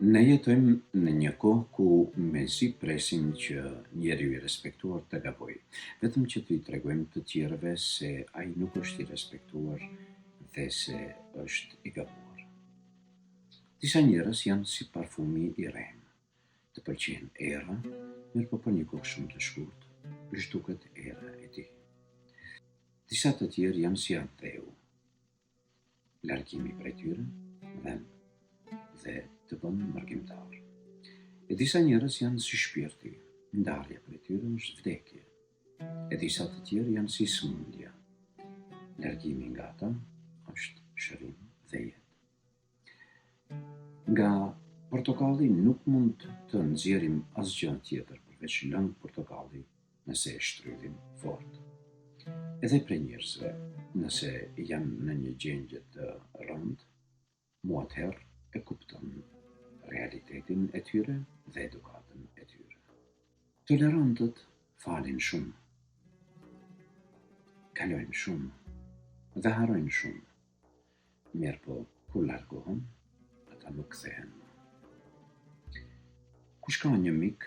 Ne jetojmë në një kohë ku mezi presim që njeriu i respektuar të gabojë, vetëm që t'i tregojmë të tjerëve se ai nuk është i respektuar dhe se është i gabuar. Disa njerëz janë si parfumi i rrem, të pëlqejnë erra, mirëpo për një kohë shumë të shkurtë, zhduket erra e tij. Disa të tjerë janë si atheu, largimi prej tyre dhe të bën mërgimtar. E disa njerëz janë si shpirti, ndarja prej tyre është vdekje. E disa të tjerë janë si sëmundja, largimi nga ata është shërim dhe jetë. Nga portokalli nuk mund të nxjerrim asgjë tjetër përveç lëng portokalli nëse e shtrydhim fort. Edhe prej njerëzve, nëse janë në një gjendje të rëndë, mu atëherë e kupton realitetin e tyre dhe edukatën e tyre. Tolerantët falin shumë, kalojnë shumë dhe harojnë shumë, mirë po kur largohen, ata nuk kthehen më. Kush ka një mik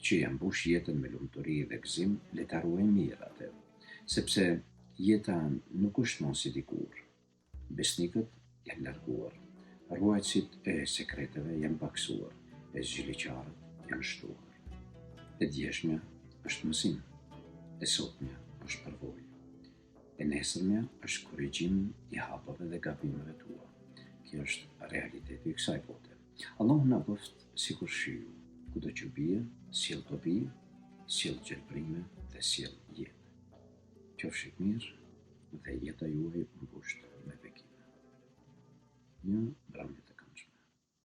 që ja mbush jetën me lumturi dhe gëzim, le ta ruaj mirë atë, sepse jeta nuk është më si dikur. Besnikët janë larguar, ruajtësit e sekreteve janë paksuar, e zgjiliqarët janë shtuar. E djeshmja është mësim, e sotmja është përvojë, e nesërmja është korrigjim i hapave dhe gabimeve tua. Kjo është realiteti i kësaj bote. Allahu na bëft sikur shiu, kudo që bie, sjell dobi, sjell gjelbrime dhe sjell jetë. Qofshit mirë dhe jeta juaj mbusht me bekime. Një mbrëmje